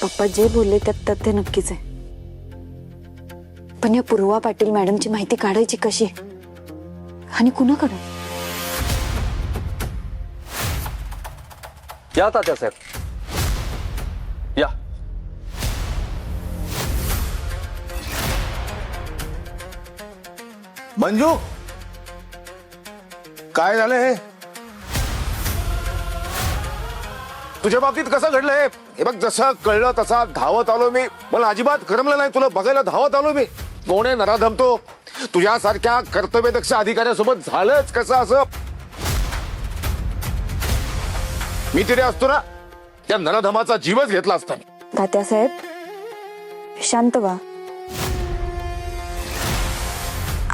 पप्पा जे बोलले त्यात तथ्य नक्कीच आहे, पण या पूर्वा पाटील मॅडमची माहिती काढायची कशी आणि कुणाकडून? या तात्या साहेब या. मंजू, काय झालंय? तुझ्या बाबतीत कसं घडलंय? हे बघ, जसं कळलं तसा धावत आलो मी. मला अजिबात करमलं नाही, तुला बघायला धावत आलो मी. कोण आहे नराधम तो? तुझ्यासारख्या कर्तव्यदक्ष अधिकाऱ्यासोबत झालंच कसं असं? मी तिथे असतो ना, त्या नराधमाचा जीवच घेतला असता. तात्यासाहेब शांत व्हा.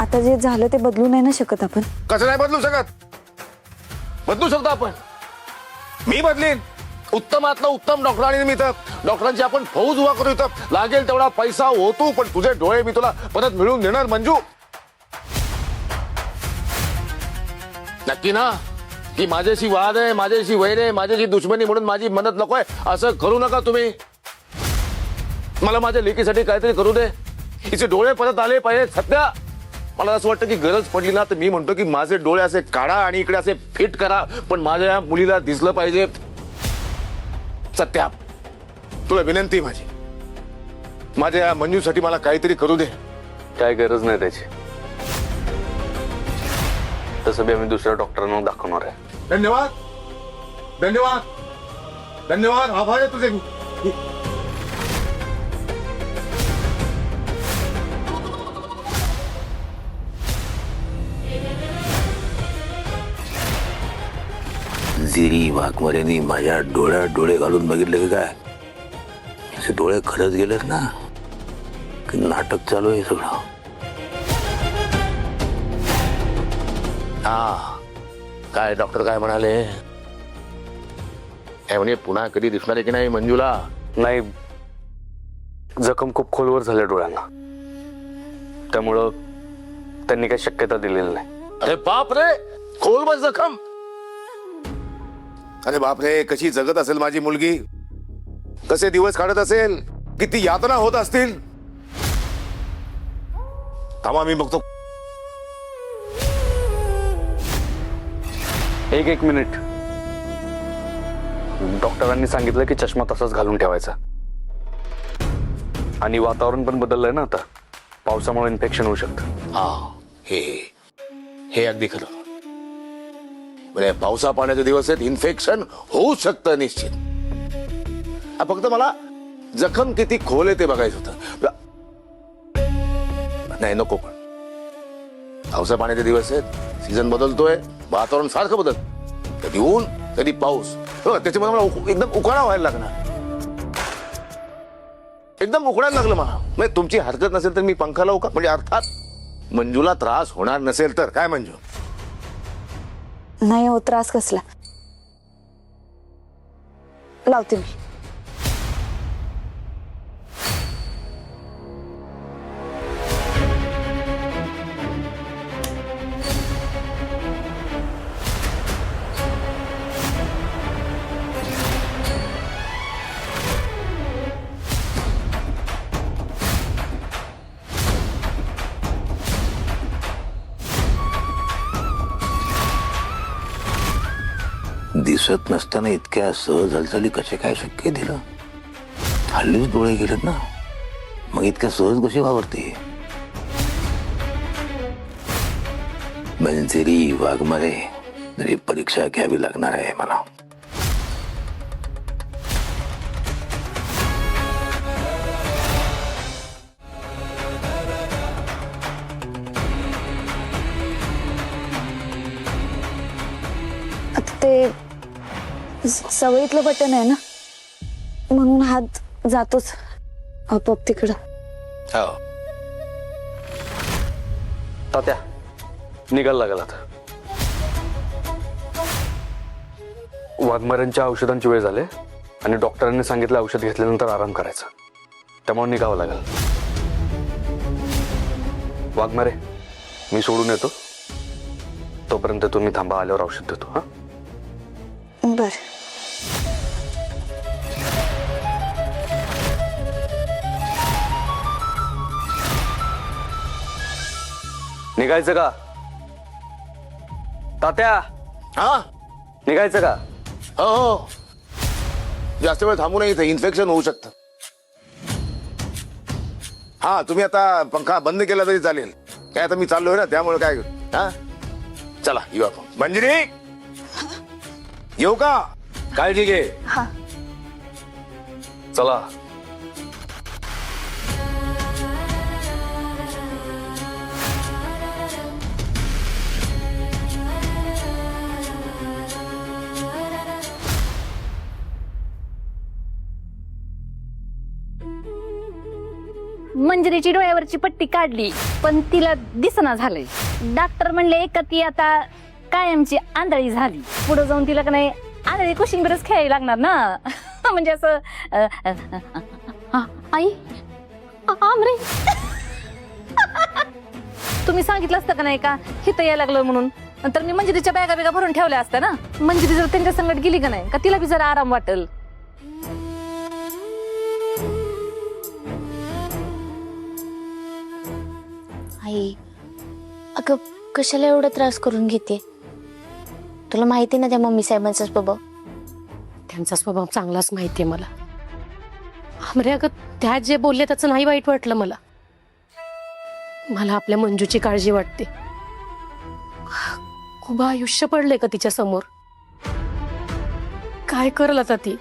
आता जे झालं ते बदलू नाही ना शकत आपण. कसं नाही बदलू शकत? बदलू शकतो आपण. मी बदलीन. उत्तमातलं उत्तम डॉक्टरांनी मी तर डॉक्टरांची आपण फौज उभा करू इथं. लागेल तेवढा पैसा होतो, पण तुझे डोळे मी तुला परत मिळवून देणार मंजू. नक्की ना की माझ्याशी वाद आहे, माझ्याशी वैर आहे, माझ्याशी दुश्मनी म्हणून माझी मदत नकोय असं करू नका तुम्ही. मला माझ्या लेकीसाठी काहीतरी करू दे. हिचे डोळे परत आले पाहिजे. सध्या मला असं वाटतं की गरज पडली ना तर मी म्हणतो की माझे डोळे असे काढा आणि इकडे असे फिट करा, पण माझ्या या मुलीला दिसलं पाहिजे. सत्या, तुला विनंती माझी, माझ्या या मंजूसाठी मला काहीतरी करू दे. काय गरज नाही त्याची. तसं बी आम्ही दुसऱ्या डॉक्टरांना दाखवणार आहे. धन्यवाद, धन्यवाद, धन्यवाद. आभार आहे तुझे. जिरी वाघमारेनी माझ्या डोळ्यात डोळे घालून बघितले की काय? असे डोळे खरंच गेलेत ना की नाटक चालू आहे सगळं? हा, काय डॉक्टर काय म्हणाले? काय म्हणे, पुन्हा कधी दिसणार आहे की नाही मंजूला? नाही, जखम खूप खोलवर झाल्या डोळ्यांना, त्यामुळं त्यांनी काही शक्यता दिलेली नाही. अरे बाप रे, खोलवर जखम. अरे बाप रे, कशी जगत असेल माझी मुलगी, कसे दिवस काढत असेल, किती यातना होत असतील. थांबा मी बघतो. एक मिनिट. डॉक्टरांनी सांगितलं की चष्मा तसाच घालून ठेवायचा. आणि वातावरण पण बदललंय ना आता, पावसामुळे इन्फेक्शन होऊ शकतं. हा, हे अगदी खरं. म्हणजे पावसा पाण्याचे दिवस आहेत, इन्फेक्शन होऊ शकतं निश्चित. फक्त मला जखम किती खोल आहे ते बघायचं होतं. नाही नको, पण पावसा पाण्याचे दिवस आहेत, सीझन बदलतोय, वातावरण सारखं बदल, कधी ऊन कधी पाऊस. त्याच्यामुळे मला एकदम उकाळा व्हायला लागणार. एकदम उकडायला लागलं मला. म्हणजे तुमची हरकत नसेल तर मी पंखा लावू का? म्हणजे अर्थात मंजूला त्रास होणार नसेल तर. काय मंजू? नाही हो, त्रास कसला. लावते मी. दिसत नसताना इतक्या सहज हालचाली कसे काय शक्य दिलं? हल्लीच डोळे गेलेत ना, मग इतक्या सहज कशी वावरते? मंजिरी वाघमारे, तरी परीक्षा घ्यावी लागणार आहे मला. आता ते सवयीतलं बटन आहे ना, म्हणून हात जातोच आपोआप तिकडं. हो, तात्या निघायला लागला आता. वाघमाऱ्यांच्या औषधांची वेळ झाली आणि डॉक्टरांनी सांगितलं औषध घेतल्यानंतर आराम करायचा, त्यामुळे निघावं लागेल. वाघमारे, मी सोडून येतो, तोपर्यंत तुम्ही थांबा, आल्यावर औषध देतो. हा, बर. निघायचं का तात्या? हा निघायचं का? हो हो, जास्त वेळ थांबू नये, इथे इन्फेक्शन होऊ शकतं. हा तुम्ही आता पंखा बंद केला तरी चालेल, काय आता मी चाललोय ना, त्यामुळे काय. हा चला येऊ आपण. मंजिरी येऊ का? काळजी घे. हा. चला. मंजिरीची डोळ्यावरची पट्टी काढली पण तिला दिसना झालंय. डॉक्टर म्हणले का ती आता कायमची आंधळी झाली. पुढे जाऊन तिला का नाही आंधळी कुशिंबरच खेळायला लागणार ना. म्हणजे असं आई आमरे तुम्ही सांगितलं असतं का नाही का हिथं यायला लागलं म्हणून, नंतर मी मंजिरीच्या बॅगा बिगा भरून ठेवल्या असत्या ना. मंजिरी जर त्यांच्या संगत गेली का नाही का तिला बी जरा आराम वाटेल. आई अगं कशाला एवढा त्रास करून घेते? तुला माहिती ना त्या मम्मी साहेबांचा स्वभाव. त्यांचा स्वभाव चांगलाच माहितीये मला. अमरे अगं त्या जे बोलले त्याचं नाही वाईट वाटलं मला. मला आपल्या मंजूची काळजी वाटते. खूप आयुष्य पडले का तिच्या समोर. काय करल आता ती?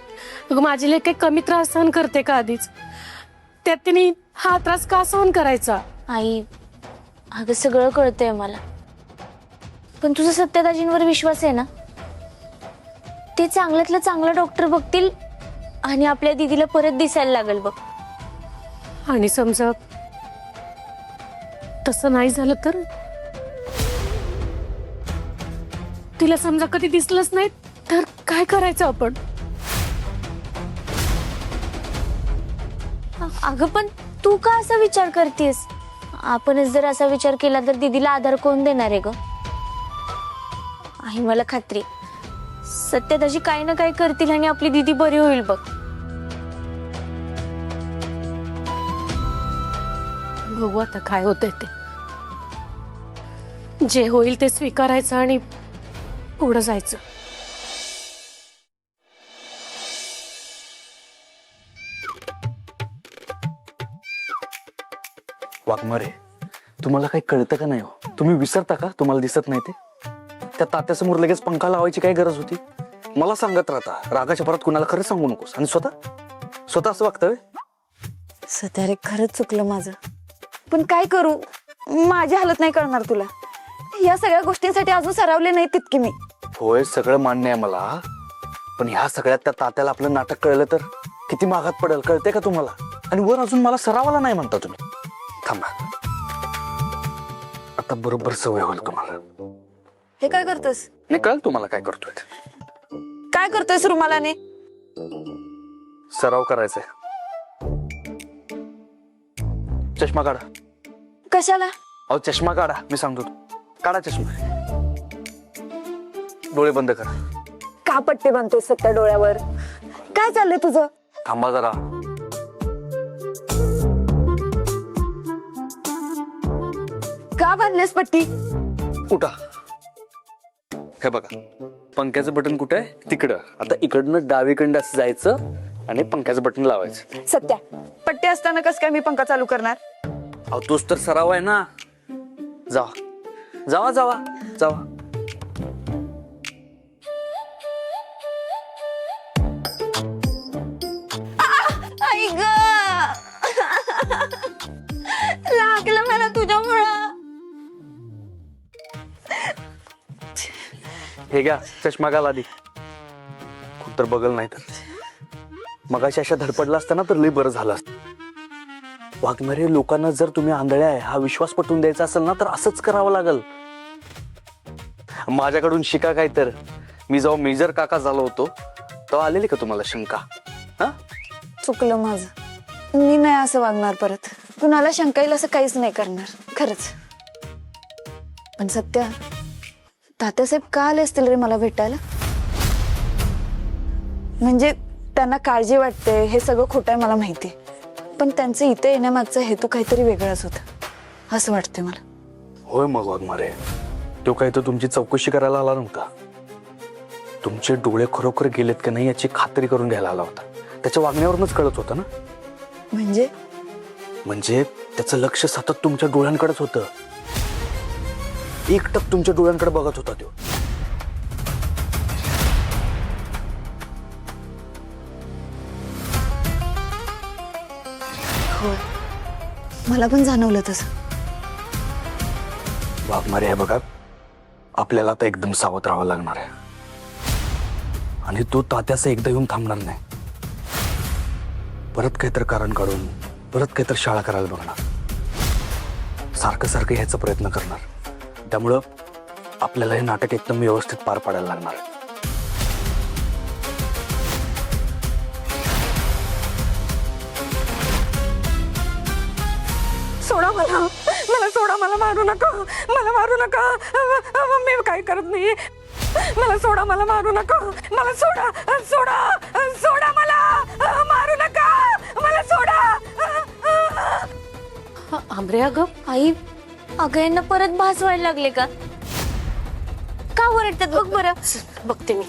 अगं माझी लेक काही कमी त्रास सहन करते का आधीच? त्यात तिने हा त्रास का सहन करायचा? आई अगं सगळं कळतंय मला, पण तुझा सत्यदाजींवर विश्वास आहे ना? ते चांगल्यातलं चांगलं डॉक्टर बघतील आणि आपल्या दीदीला परत दिसायला लागल बघ. आणि समजा तसं नाही झालं तर? तिला समजा कधी दिसलंच नाही तर काय करायचं आपण? अगं पण तू का असा विचार करतेस? आपणच जर असा विचार केला तर दीदीला आधार कोण देणार आहे ग? आई मला खात्री सत्यदाजी काही ना काही करतील आणि आपली दीदी बरी होईल बघ. बघू आता काय होतंय ते. जे होईल ते स्वीकारायचं आणि पुढे जायचं. वाघमारे, तुम्हाला काही कळतं का नाही हो? तुम्ही विसरता का तुम्हाला दिसत नाही ते? त्या तात्यासमोर लगेच पंखा लावायची काय गरज होती? मला सांगत राहता रागाच्या परत कुणाला खरं सांगू नकोस, आणि स्वतः असं वागतं. सध्या रे खरंच चुकलं माझं, पण काय करू? माझी हालत नाही करणार तुला. या सगळ्या गोष्टींसाठी अजून सरावले नाही तितकी मी. होय, सगळं मान्य आहे मला, पण ह्या सगळ्यात त्या तात्याला आपलं नाटक कळलं तर किती मागात पडेल कळते का तुम्हाला? आणि वर अजून मला सरावाला नाही म्हणता तुम्ही. थांबा, आता बरोबर सवय होईल तुम्हाला. हे काय करतोस? नाही, कळलं तुम्हाला काय करतोय ते. काय करतोयस रुमालाने? सराव करायचंय. चष्मा काढा. कशाला? अहो चष्मा काढा, मी सांगतो. काढा चष्मा. डोळे बंद करा. का पट्टे बांधतोय सत्या डोळ्यावर? काय चाललंय तुझं? थांबा जरा. का बांधलेस पट्टी? उठा. हे बघा, पंख्याचं बटन कुठे आहे? तिकडं. आता इकडनं डावीकडनं असं जायचं आणि पंख्याचं बटन लावायचं. सत्या, पट्टी असताना कस काय मी पंखा चालू करणार? अहो तोच तर सराव आहे ना. जावा जावा जावा जावा. आई ग, लागलं मला तुझ्यामुळं. हे घ्या चष्मा घाल आधी. खूप तर बघल नाही तर मगाशी अशा धडपडला असताना तर लई बरं झालं असतं. वाघमारे, लोकांना जर तुम्ही आंधळ्या आहे हा विश्वास पटवून द्यायचा असेल ना तर असंच करावं लागल. माझ्याकडून शिका काय तर. मी जेव्हा मेजर काका झालो होतो तेव्हा आलेली का तुम्हाला शंका? हा, चुकलं माझं. मी नाही असं वागणार परत. कुणाला शंका येईल असं काहीच नाही करणार खरंच. पण सत्या, तात्यासाहेब का आले असतील रे मला भेटायला? म्हणजे त्यांना काळजी वाटते हे सगळं खोटं आहे मला माहिती, पण त्यांचं इथे येण्यामागचा हेतू काहीतरी वेगळाच होता असं वाटतंय मला. होय मग वाघमारे, तो काही तर तुमची चौकशी करायला आला नव्हता. तुमचे डोळे खरोखर गेलेत का नाही याची खात्री करून घ्यायला आला होता. त्याच्या वागण्यावरूनच कळत होतं ना. म्हणजे त्याचं लक्ष सतत तुमच्या डोळ्यांकडेच होतं. एकटक तुमच्या डोळ्यांकडे बघत होता तो. होय, मला पण जाणवलं तसं. वाघमारे आहे बघा, आपल्याला आता एकदम सावध राहावं लागणार आहे. आणि तो तात्याचं एकदा येऊन थांबणार नाही. परत काहीतरी कारण काढून परत काहीतरी शाळा करायला बघणार. सारखं सारखं यायचा प्रयत्न करणार. त्यामुळं आपल्याला हे नाटक एकदम व्यवस्थित पार पाडायला लागणार आहे. सोडा मला सोडा, मला मारू नका, मला मारू नका. मी काय करत नाही. मला सोडा, मला मारू नका. मला सोडा सोडा सोडा, मला मारू नका. मला सोडा. आमरे अगं आई, अगं यांना परत भास व्हायला लागले का? का ओरडतात बघ बरं. बघते मी.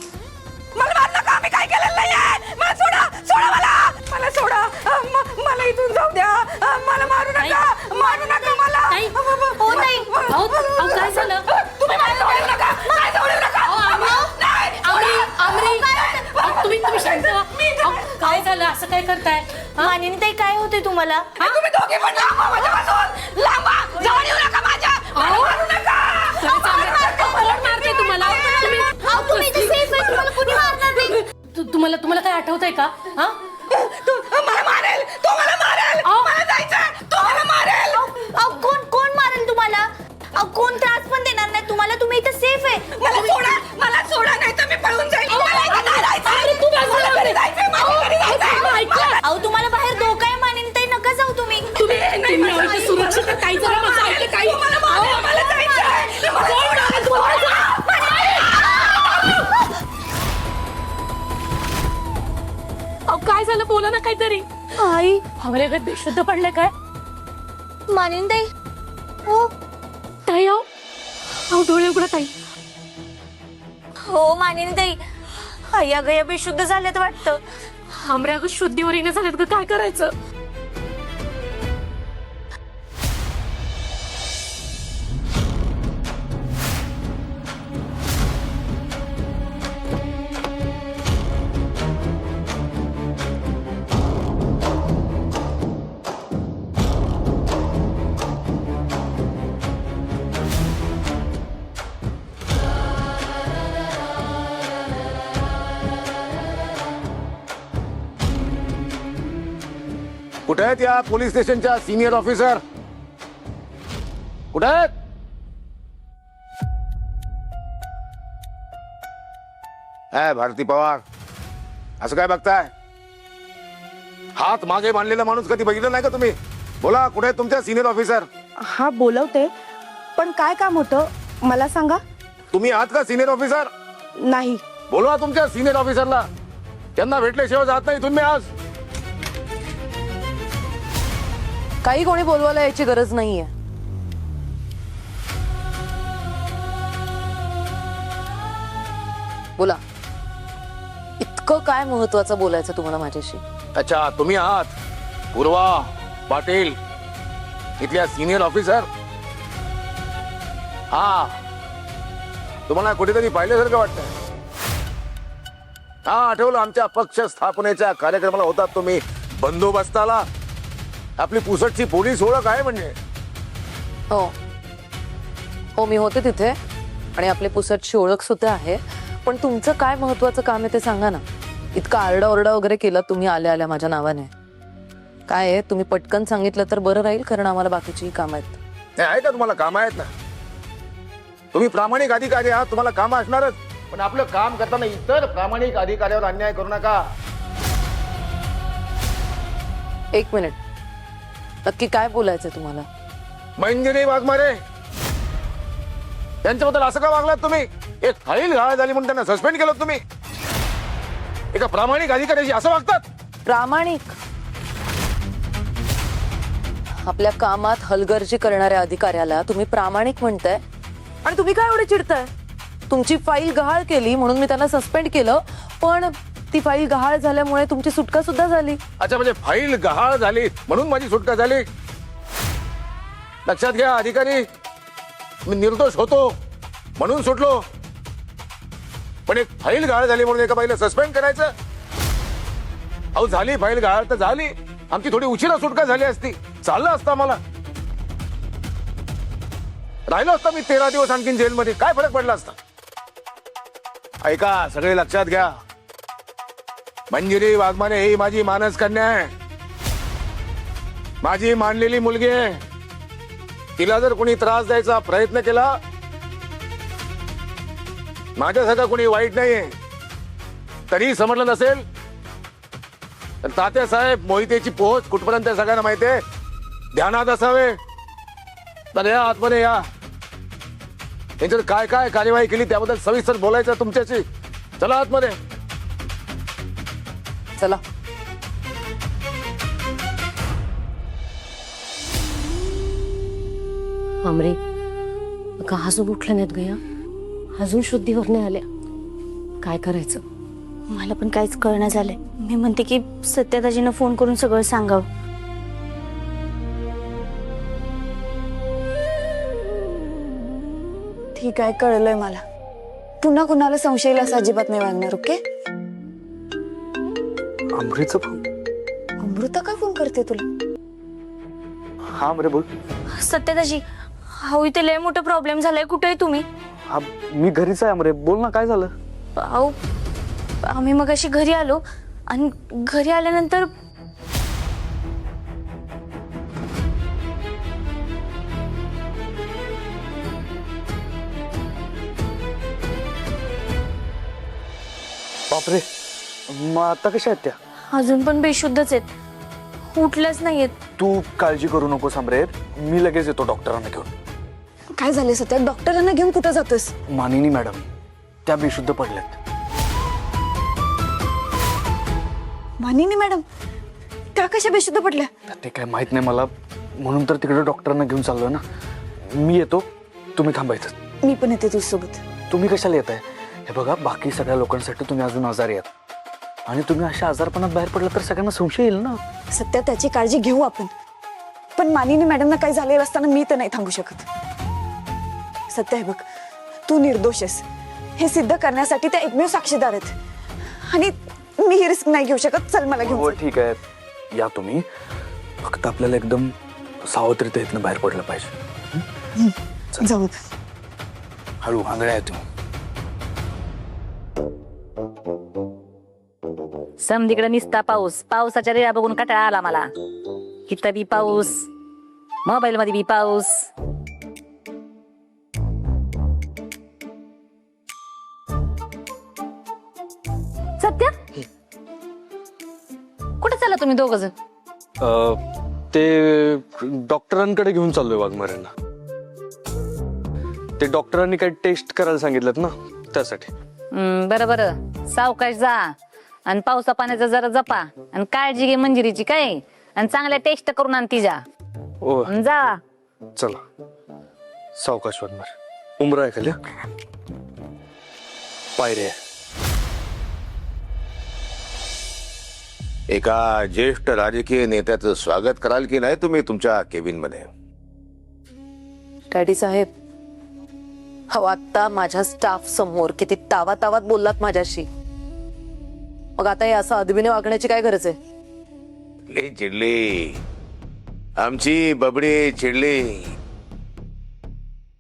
मला मारू नका, मी काय केलेलं नाहीये. मला सोडा सोडा, मला सोडा. मला इथून जाऊ द्या. मला मारू नका, मारू नका मला. हो नाही. अहो, काय झालं? तुम्ही मला सोडू नका, मला सोडू नका. नाही, तुम्ही शांत व्हा. अहो, काय झालं? असं काय करताय? मानिनी ताई, काय होते तुम्हाला? तुम्ही दोघे पण लांबा माझ्यापासून. लांबा, जवळ येऊ नका माझ्या. मला मारू नका. कोण मारते तुम्हाला? तुम्ही इथे safe आहे, तुम्हाला कोणी मारणार नाही. तुम्हाला काय आठवतंय का? हा, मला मारेल, तो मला मारेल. मला जायचंय, तो मला मारेल. कोण मारेल तुम्हाला? कोण त्रास पण देणार नाही तुम्हाला. तुम्ही इथे सेफ आहे. मला सोडा नाही तर मी पळून जाईल. मला इथं नाही राहायचं. मला घरी जायचंय, माझ्या घरी जायचंय. अहो, तुम्हाला बाहेर धोका आहे मानिनी ताई, नका जाऊ तुम्ही. सुरक्षित आहे. काही जरा माझं ऐकलं काही. मला मारेल, मला जायचंय. अहो, काय झालं? बोला ना काहीतरी. आई, आमरे अगं बेशुद्ध पडले काय? मानिनी ताई. हो ताई, अहो डोळे उघडा ताई. हो मानिनी ताई. आई, अगं या बेशुद्ध झाल्यात वाटतं. आमरे अगं शुद्धीवर येणं झालेत ग, काय करायचं? कुठे आहेत या पोलीस स्टेशनच्या सिनियर ऑफिसर? कुठे आहेत? भारती पवार, असं काय बघताय? हात मागे मांडलेला माणूस कधी बघितलं नाही का तुम्ही? बोला, कुठे आहेत तुमच्या सिनियर ऑफिसर? हा, बोलवते, पण काय काम होतं मला सांगा. तुम्ही आहात का सिनियर ऑफिसर? नाही. बोलवा तुमच्या सिनियर ऑफिसरला. त्यांना भेटल्याशिवाय जात नाही तुम्ही आज. काही कोणी बोलवायला याची गरज नाहीये. बोला, इतकं काय महत्वाचं बोलायचं तुम्हाला माझ्याशी? अच्छा, तुम्ही आहात पूर्वा पाटील, इथल्या सिनियर ऑफिसर. हा, तुम्हाला कुठेतरी पाहिल्यासारखं वाटतं. हा, आठवलं, आमच्या पक्ष स्थापनेच्या कार्यक्रमाला होतात तुम्ही बंदोबस्ताला. आपली पुसटची पोलीस ओळख आहे म्हणजे. हो हो, मी होते तिथे आणि आपले पुसटची ओळख सुद्धा आहे. पण तुमचं काय महत्वाचं काम आहे ते सांगा ना. इतका आरडाओरडा वगैरे केला तुम्ही आल्या आल्या माझ्या नावाने. काय आहे, तुम्ही पटकन सांगितलं तर बरं राहील, कारण आम्हाला बाकीचीही काम आहेत. नाही, आहे का तुम्हाला कामं आहेत ना? तुम्ही प्रामाणिक अधिकारी आहात, तुम्हाला कामं असणारच. पण आपलं काम करताना इतर प्रामाणिक अधिकाऱ्यावर अन्याय करू नका. एक मिनिट, नक्की काय बोलायचंय तुम्हाला? मंजिरी वाघमारे त्यांच्याबद्दल असं का वागलात तुम्ही? एक फाईल घाळ झाली म्हणून त्यांना सस्पेंड केलं तुम्ही. एका प्रामाणिक अधिकाऱ्याशी असं वागतात? प्रामाणिक? आपल्या कामात हलगर्जी करणाऱ्या अधिकाऱ्याला तुम्ही प्रामाणिक म्हणताय आणि तुम्ही काय एवढे चिडताय? तुमची फाईल गहाळ केली म्हणून मी त्यांना सस्पेंड केलं, पण ती फाईल गहाळ झाल्यामुळे तुमची सुटका सुद्धा झाली. अच्छा, म्हणजे फाईल गहाळ झाली म्हणून माझी सुटका झाली. लक्षात घ्या अधिकारी, मी निर्दोष होतो म्हणून सुटलो, पण एक फाईल गहाळ झाली म्हणून एका बाईला सस्पेंड करायचं? अहो झाली फाईल गहाळ तर झाली, आमची थोडी उशिरा सुटका झाली असती, चाललं असतं मला. राहिलो असता मी 13 दिवस आणखीन जेलमध्ये, काय फरक पडला असता? ऐका, सगळे लक्षात घ्या, मंजिरी वाघमारे ही माझी मानस कन्या आहे, माझी मानलेली मुलगी आहे. तिला जर कोणी त्रास द्यायचा प्रयत्न केला, माझ्यासारखा कोणी वाईट नाहीये, तरी समजलं नसेल तर तात्यासाहेब मोहितेची पोहोच कुठपर्यंत आहे सगळ्यांना माहिती आहे, ध्यानात असावे. तर या आतमध्ये या, यांच्यात काय काय कार्यवाही केली त्याबद्दल सविस्तर बोलायचं तुमच्याशी. चला आतमध्ये. चला. आमरे का अजून उठल्या नाहीत गया, अजून शुद्धीवर नाही आल्या, काय करायचं? मला पण काहीच कळणं झालंय. मी म्हणते की सत्यादाजींना फोन करून सगळं सांगावं. ठीक आहे, कळलंय मला. पुन्हा कुणाला संशय येईल असं अजिबात नाही वागणार. ओके. अमृतचा फोन? अमृता का फोन करते तुला? हा अमरे बोल. सत्यादाजी, अहो इथे लय मोठा प्रॉब्लेम झालाय. कुठे आहे तुम्ही? हा मी घरीच आहे अमरे, बोल ना, काय झालं? अहो आम्ही मगाशी घरी आलो आणि घरी आल्यानंतर बापरे, मग आता कशा आहेत त्या? अजून पण बेशुद्धच आहेत, उठल्याच नाहीयेत. तू काळजी करू नकोस अमरे, मी लगेच येतो डॉक्टरांना घेऊन. काय झाले सत्या? डॉक्टरांना घेऊन कुठं जातोस? मानिनी मॅडम त्या बेशुद्ध पडल्यात. मानिनी मॅडम त्या कशा बेशुद्ध पडल्या? ते काय माहित नाही मला, म्हणून तर तिकडे डॉक्टरांना घेऊन चाललोय ना. मी येतो, तुम्ही थांबायचं. मी पण येते तुझ्यासोबत. तुम्ही कशाला येत आहे? हे बघा, बाकी सगळ्या लोकांसाठी तुम्ही अजून आजारी आहात, आणि तुम्ही अशा आजारपणात बाहेर पडला तर सगळ्यांना संशय येईल ना. सत्या त्याची काळजी घेऊ आपण, पण मानिनी मॅडमना काही झालेलं असताना मी तर नाही थांबू शकत. सत्य, हे बघ, तू निर्दोष आहेस हे सिद्ध करण्यासाठी त्या एकमेव साक्षीदार आहेत, आणि मी ही रिस्क नाही घेऊ शकत. चल मला घेऊन हो चल. ठीक आहे, या तुम्ही. फक्त आपल्याला एकदम सावत्रीत इथनं बाहेर पडलं पाहिजे. जाऊ. हळू, आंधळ्या आहे तुम्ही. समधीकडे निसता पाऊस, पावसाच्या रेळा बघून कंटाळा आला मला. इथं बी पाऊस, मोबाईल मध्ये बी पाऊस. सत्या, कुठे चालला तुम्ही दोघ जण? ते डॉक्टरांकडे घेऊन चाललोय वाघमाऱ्यांना. ते डॉक्टरांनी काही टेस्ट करायला सांगितलं ना, त्यासाठी. बरं बरं, सावकाश जा आणि पावसा पाण्याचा जरा जपा आणि काळजी घे मंजिरीची, काय, आणि चांगल्या टेस्ट करून आण तिच्या. ओ जा. चला, सावकाश वाघमार. उमरा आहे खाली, पायरे. एका ज्येष्ठ राजकीय नेत्याचं स्वागत कराल की नाही तुम्ही तुमच्या केबिन मध्ये? डॅडी साहेब, हो आता माझ्या स्टाफ समोर किती तावात बोललात माझ्याशी, मग आता हे असं अदबीने वागण्याची काय गरज आहे? लई चिडली आमची बबडी, चिडली.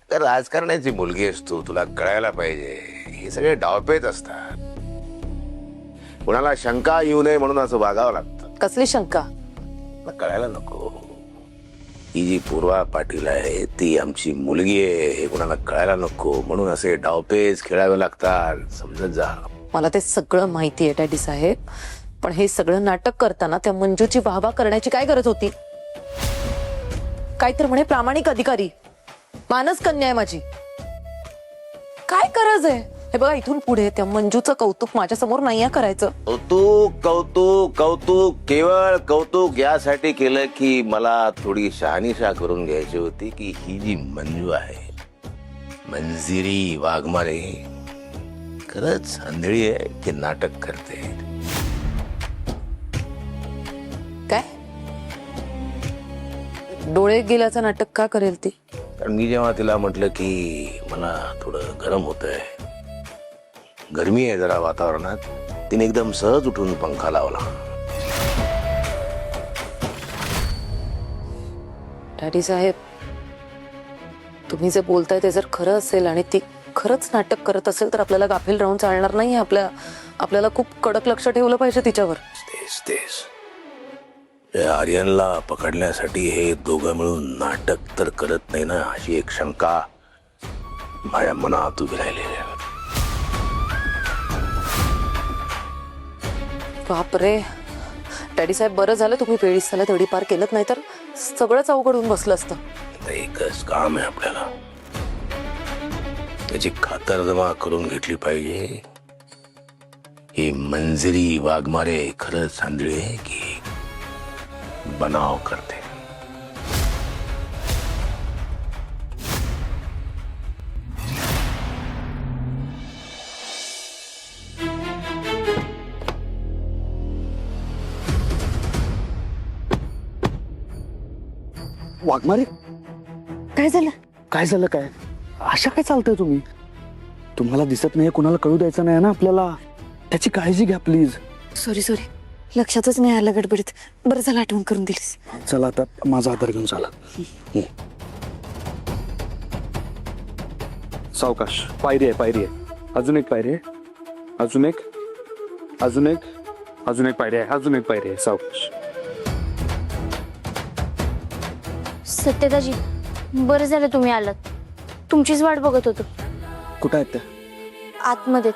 तर राजकारणाची मुलगी आहेस तू, तुला कळायला पाहिजे हे सगळे डावपेच असतात. कुणाला शंका येऊ नये म्हणून असं वागावं लागतं. कसली शंका? मला कळायला नको. ही जी पूर्वा पाटील आहे ती आमची मुलगी आहे हे कुणाला कळायला नको म्हणून असे डावपेच खेळावे लागतात, समजत जा. मला ते सगळं माहिती आहे डॅडी साहेब, पण हे सगळं नाटक करताना त्या मंजूची वाहवा करण्याची काय गरज होती? काय तर म्हणे प्रामाणिक अधिकारी, मानस कन्या आहे माझी. काय गरज आहे हे बघा, इथून पुढे त्या मंजूचं कौतुक माझ्या समोर नाही करायचं. कौतुक कौतुक कौतुक केवळ कौतुक यासाठी केलं की मला थोडी शहानिशा करून घ्यायची होती की ही जी मंजू आहे, मंजिरी वाघमारे, खरंच आंधळी आहे की नाटक करते. काय डोळे गेल्याचं नाटक का करेल ती? कारण मी जेव्हा तिला म्हटलं की मला थोडं गरम होतंय, गरमी आहे जरा वातावरणात, तिने एकदम सहज उठून पंखा लावला. डॅडी साहेब, तुम्ही जे बोलताय ते जर खरं असेल आणि ती खरंच नाटक करत असेल तर आपल्याला गाफील राहून चालणार नाही. आपल्याला खूप कडक लक्ष ठेवलं पाहिजे तिच्यावर. तेच आर्यनला पकडण्यासाठी हे दोघं मिळून नाटक तर करत नाही ना, अशी एक शंका माझ्या मनात उभी राहिलेली आहे. बापरे डॅडी साहेब, बरं झालं तुम्ही वेळीच त्याला तेवढी पार केलं, नाही तर सगळंच अवघड होऊन बसलं असतं. एकच काम आहे आपल्याला, त्याची खातरजमा करून घेतली पाहिजे. ही मंजिरी वाघमारे खरंच आंधळी आहे की बनाव करते. वाघमारे, काय झालं? काय झालं काय? अशा काय चालतंय तुम्ही? तुम्हाला दिसत नाही, कुणाला कळू द्यायचं नाही ना आपल्याला. त्याची काळजी घ्या प्लीज. सॉरी लक्षातच नाही आलं गडबडीत. बरं झालं आठवण करून दिलीस. चला आता माझा आधार घेऊन चला. सावकाश, पायरी आहे. अजून एक पायरी आहे, अजून एक पायरी आहे. सावकाश. सत्यताजी, बरं झालं तुम्ही आलात. तुमचीच वाट बघत होतो. कुठं आहेत त्या? आतमध्ये.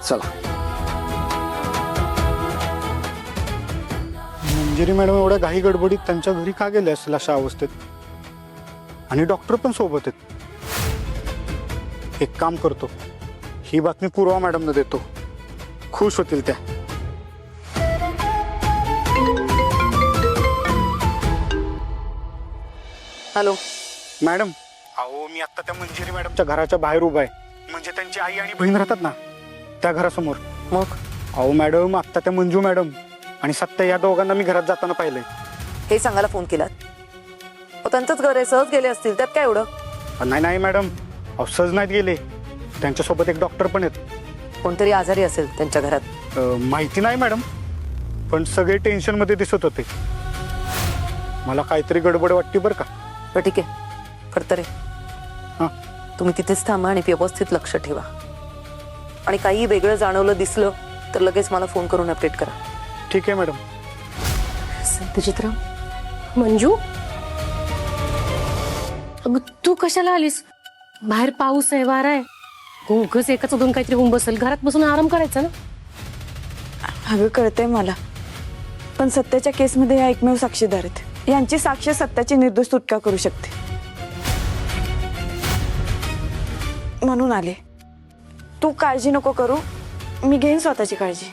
चला. मंजिरी मॅडम एवढ्या घाई गडबडीत त्यांच्या घरी का गेले असेल अशा अवस्थेत? आणि डॉक्टर पण सोबत आहेत. एक काम करतो, ही बातमी पूर्वा मॅडमना देतो, खुश होतील त्या. हॅलो मॅडम, अहो मी आता त्या मंजिरी मॅडमच्या घराच्या बाहेर उभा आहे. म्हणजे त्यांची आई आणि बहीण राहतात ना, त्या घरासमोर. मग? अहो मॅडम, आता त्या मंजू मॅडम आणि सत्य या दोघांना मी घरात जाताना पाहिलंय. हे सांगायला फोन केलात? त्यांचंच घर आहे, सहज गेले असतील, त्यात काय एवढं? नाही मॅडम, अहो सहज नाहीत गेले. त्यांच्यासोबत एक डॉक्टर पण आहेत. कोणतरी आजारी असेल त्यांच्या घरात. माहिती नाही मॅडम, पण सगळे टेन्शन मध्ये दिसत होते. मला काहीतरी गडबड वाटते बरं का. बरं ठीक आहे, फडतरे हां, तुम्ही तिथेच थांबा आणि व्यवस्थित लक्ष ठेवा. आणि काही वेगळं जाणवलं दिसलं तर लगेच मला फोन करून अपडेट करा. ठीक आहे मॅडम. सत्यजित्रा, मंजू, अगं तू कशाला आलीस? बाहेर पाऊस आहे, वारा आहे. उगाच एकाच दोन काहीतरी होऊन बसेल. घरात बसून आराम करायचा ना. अगं कळतंय मला, पण सत्याच्या केसमध्ये या एकमेव साक्षीदार आहेत. यांची साक्ष सत्याची निर्दोष सुटका करू शकते, म्हणून आले. तू काळजी नको करू, मी घेईन स्वतःची काळजी.